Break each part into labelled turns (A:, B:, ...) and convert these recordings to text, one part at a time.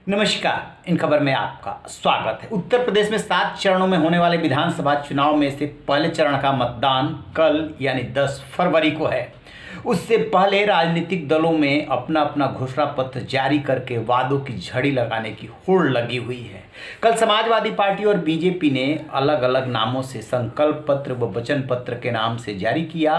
A: नमस्कार। इन खबर में आपका स्वागत है। उत्तर प्रदेश में 7 चरणों में होने वाले विधानसभा चुनाव में से पहले चरण का मतदान कल यानी 10 फरवरी को है। उससे पहले राजनीतिक दलों में अपना अपना घोषणा पत्र जारी करके वादों की झड़ी लगाने की होड़ लगी हुई है। कल समाजवादी पार्टी और बीजेपी ने अलग अलग नामों से संकल्प पत्र व वचन पत्र के नाम से जारी किया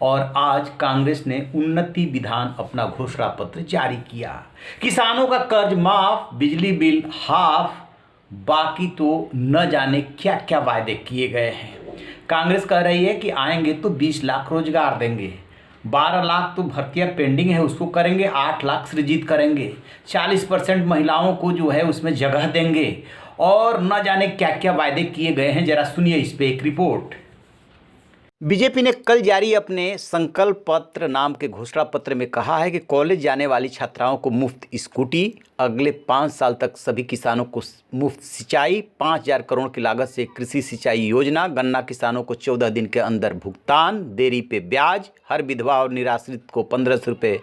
A: और आज कांग्रेस ने उन्नति विधान अपना घोषणा पत्र जारी किया। किसानों का कर्ज माफ, बिजली बिल हाफ, बाकी तो न जाने क्या क्या वायदे किए गए हैं। कांग्रेस कह रही है कि आएंगे तो 20 लाख रोजगार देंगे, 12 लाख तो भर्तियाँ पेंडिंग है उसको करेंगे, 8 लाख सृजित करेंगे, 40% महिलाओं को जो है उसमें जगह देंगे और न जाने क्या क्या वायदे किए गए हैं। जरा सुनिए इस पे एक रिपोर्ट। बीजेपी ने कल जारी अपने संकल्प पत्र नाम के घोषणा पत्र में कहा है कि कॉलेज जाने वाली छात्राओं को मुफ्त स्कूटी, अगले 5 साल तक सभी किसानों को मुफ्त सिंचाई, 5,000 करोड़ की लागत से कृषि सिंचाई योजना, गन्ना किसानों को 14 दिन के अंदर भुगतान, देरी पे ब्याज, हर विधवा और निराश्रित को 1500 रुपये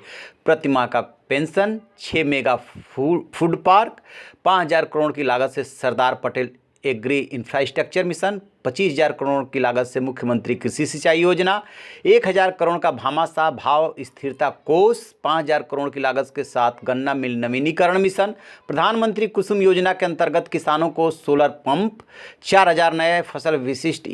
A: प्रतिमाह का pension, 6 mega food park, 5,000 crore की लागत से Sardar Patel agri infrastructure mission, 25,000 crore की लागत से मुख्यमंत्री कृषि सिंचाई योजना, 1,000 करोड़ का भामाशाह भाव स्थिरता कोष, 5,000 करोड़ की लागत के साथ गन्ना मिल नवीनीकरण मिशन, प्रधानमंत्री कुसुम योजना के अंतर्गत किसानों को सोलर पंप, 4,000 नए फसल विशिष्ट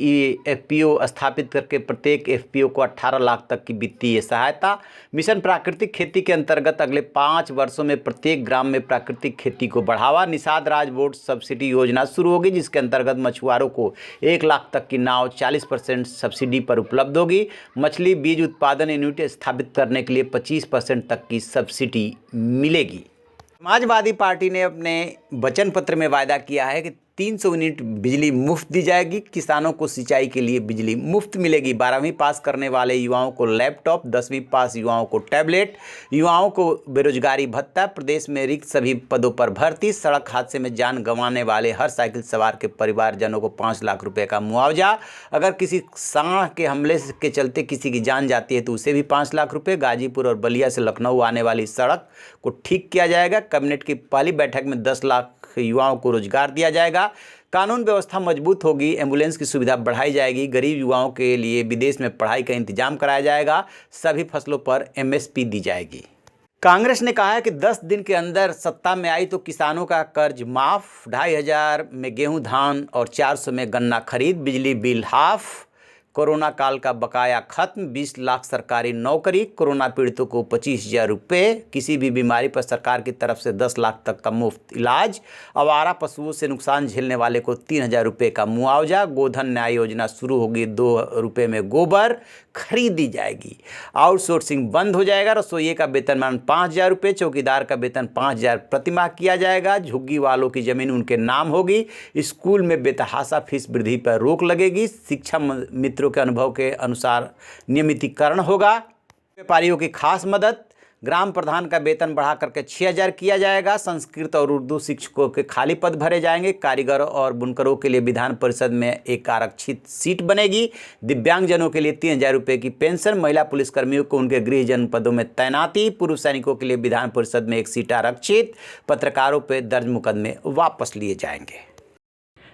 A: FPO स्थापित करके प्रत्येक FPO को 18 लाख तक की वित्तीय सहायता, मिशन प्राकृतिक खेती के अंतर्गत अगले 5 वर्षों में प्रत्येक ग्राम में प्राकृतिक खेती को बढ़ावा, निषाद राज बोर्ड सब्सिडी योजना शुरू होगी जिसके अंतर्गत मछुआरों को 1 लाख तक की नाव 40% सब्सिडी पर उपलब्ध होगी, मछली बीज उत्पादन यूनिट स्थापित करने के लिए 25% तक की सब्सिडी मिलेगी। समाजवादी पार्टी ने अपने वचन पत्र में वायदा किया है कि 300 यूनिट बिजली मुफ्त दी जाएगी, किसानों को सिंचाई के लिए बिजली मुफ्त मिलेगी, 12वीं पास करने वाले युवाओं को लैपटॉप, 10वीं पास युवाओं को टैबलेट, युवाओं को बेरोजगारी भत्ता, प्रदेश में रिक्त सभी पदों पर भर्ती, सड़क हादसे में जान गंवाने वाले हर साइकिल सवार के परिवारजनों को 5 लाख रुपए का मुआवजा, अगर किसी सांड के हमले के चलते किसी की जान जाती है तो उसे भी 5 लाख रुपये, गाजीपुर और बलिया से लखनऊ आने वाली सड़क को ठीक किया जाएगा, कैबिनेट की पहली बैठक में 10 लाख युवाओं को रोजगार दिया जाएगा, कानून व्यवस्था मजबूत होगी, एम्बुलेंस की सुविधा बढ़ाई जाएगी, गरीब युवाओं के लिए विदेश में पढ़ाई का इंतजाम कराया जाएगा, सभी फसलों पर MSP दी जाएगी। कांग्रेस ने कहा है कि 10 दिन के अंदर सत्ता में आई तो किसानों का कर्ज माफ, 2,500 में गेहूं धान और 400 में गन्ना खरीद, बिजली बिल हाफ, कोरोना काल का बकाया खत्म, 20 लाख सरकारी नौकरी, कोरोना पीड़ितों को 25,000 रुपये, किसी भी बीमारी पर सरकार की तरफ से 10 लाख तक का मुफ्त इलाज, आवारा पशुओं से नुकसान झेलने वाले को 3,000 रुपये का मुआवजा, गोधन न्याय योजना शुरू होगी, 2 रुपये में गोबर खरीदी जाएगी, आउटसोर्सिंग बंद हो जाएगा, रसोइये का वेतनमान 5,000 रुपये, चौकीदार का वेतन 5,000 प्रतिमाह किया जाएगा, झुग्गी वालों की जमीन उनके नाम होगी, स्कूल में बेतहाशा फीस वृद्धि पर रोक लगेगी, शिक्षा मित्रों के अनुभव के अनुसार नियमितीकरण होगा, व्यापारियों की खास मदद, ग्राम प्रधान का वेतन बढ़ा करके 6,000 किया जाएगा, संस्कृत और उर्दू शिक्षकों के खाली पद भरे जाएंगे, कारीगर और बुनकरों के लिए विधान परिषद में एक आरक्षित सीट बनेगी, दिव्यांगजनों के लिए 3,000 रुपये की पेंशन, महिला पुलिसकर्मियों को उनके गृह जनपदों में तैनाती, पुरुष सैनिकों के लिए विधान परिषद में एक सीट आरक्षित, पत्रकारों पर दर्ज मुकदमे वापस लिए जाएंगे।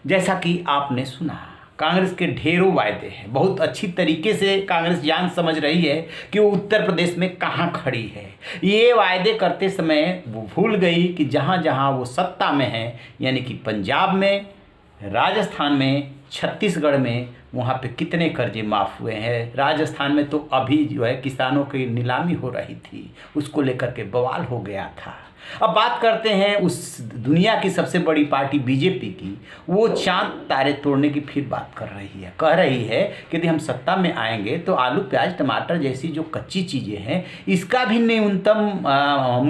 A: जैसा कि आपने सुना, कांग्रेस के ढेरों वायदे हैं। बहुत अच्छी तरीके से कांग्रेस जान समझ रही है कि वो उत्तर प्रदेश में कहाँ खड़ी है। ये वायदे करते समय वो भूल गई कि जहाँ जहाँ वो सत्ता में है, यानी कि पंजाब में, राजस्थान में, छत्तीसगढ़ में, वहाँ पे कितने कर्जे माफ़ हुए हैं। राजस्थान में तो अभी जो है किसानों की नीलामी हो रही थी, उसको लेकर के बवाल हो गया था। अब बात करते हैं उस दुनिया की सबसे बड़ी पार्टी बीजेपी की। वो चांद तारे तोड़ने की फिर बात कर रही है, कह रही है कि यदि हम सत्ता में आएंगे तो आलू प्याज टमाटर जैसी जो कच्ची चीज़ें हैं इसका भी न्यूनतम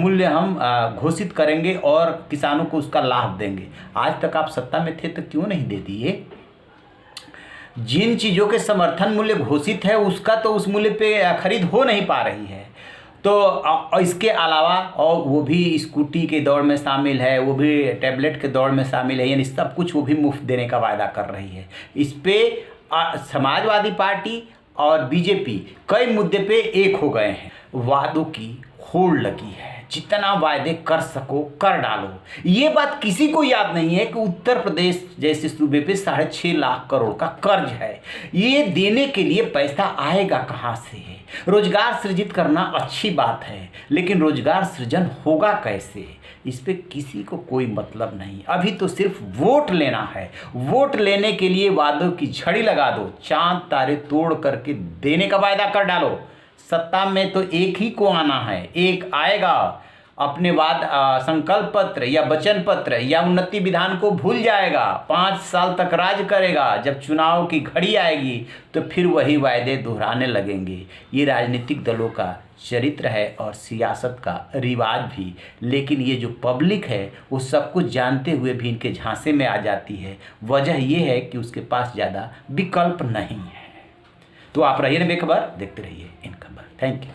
A: मूल्य हम घोषित करेंगे और किसानों को उसका लाभ देंगे। आज तक आप सत्ता में थे तो क्यों नहीं दे दिए? जिन चीज़ों के समर्थन मूल्य घोषित है उसका तो उस मूल्य पे खरीद हो नहीं पा रही है। तो इसके अलावा और वो भी स्कूटी के दौड़ में शामिल है, वो भी टैबलेट के दौड़ में शामिल है, यानी सब कुछ वो भी मुफ्त देने का वायदा कर रही है। इस पे समाजवादी पार्टी और बीजेपी कई मुद्दे पे एक हो गए हैं। वादों की होड़ लगी है, जितना वायदे कर सको कर डालो। ये बात किसी को याद नहीं है कि उत्तर प्रदेश जैसे सूबे पे 6.5 लाख करोड़ का कर्ज है। ये देने के लिए पैसा आएगा कहाँ से? रोजगार सृजित करना अच्छी बात है, लेकिन रोजगार सृजन होगा कैसे, इस पे किसी को कोई मतलब नहीं। अभी तो सिर्फ वोट लेना है। वोट लेने के लिए वादों की झड़ी लगा दो, चांद तारे तोड़ करके देने का वायदा कर डालो। सत्ता में तो एक ही को आना है, एक आएगा अपने संकल्प पत्र या वचन पत्र या उन्नति विधान को भूल जाएगा, 5 साल तक राज करेगा। जब चुनाव की घड़ी आएगी तो फिर वही वायदे दोहराने लगेंगे। ये राजनीतिक दलों का चरित्र है और सियासत का रिवाज भी। लेकिन ये जो पब्लिक है वो सब कुछ जानते हुए भी इनके झांसे में आ जाती है। वजह ये है कि उसके पास ज़्यादा विकल्प नहीं है। तो आप रहिए बेखबर, देखते रहिए इन खबर। Thank you.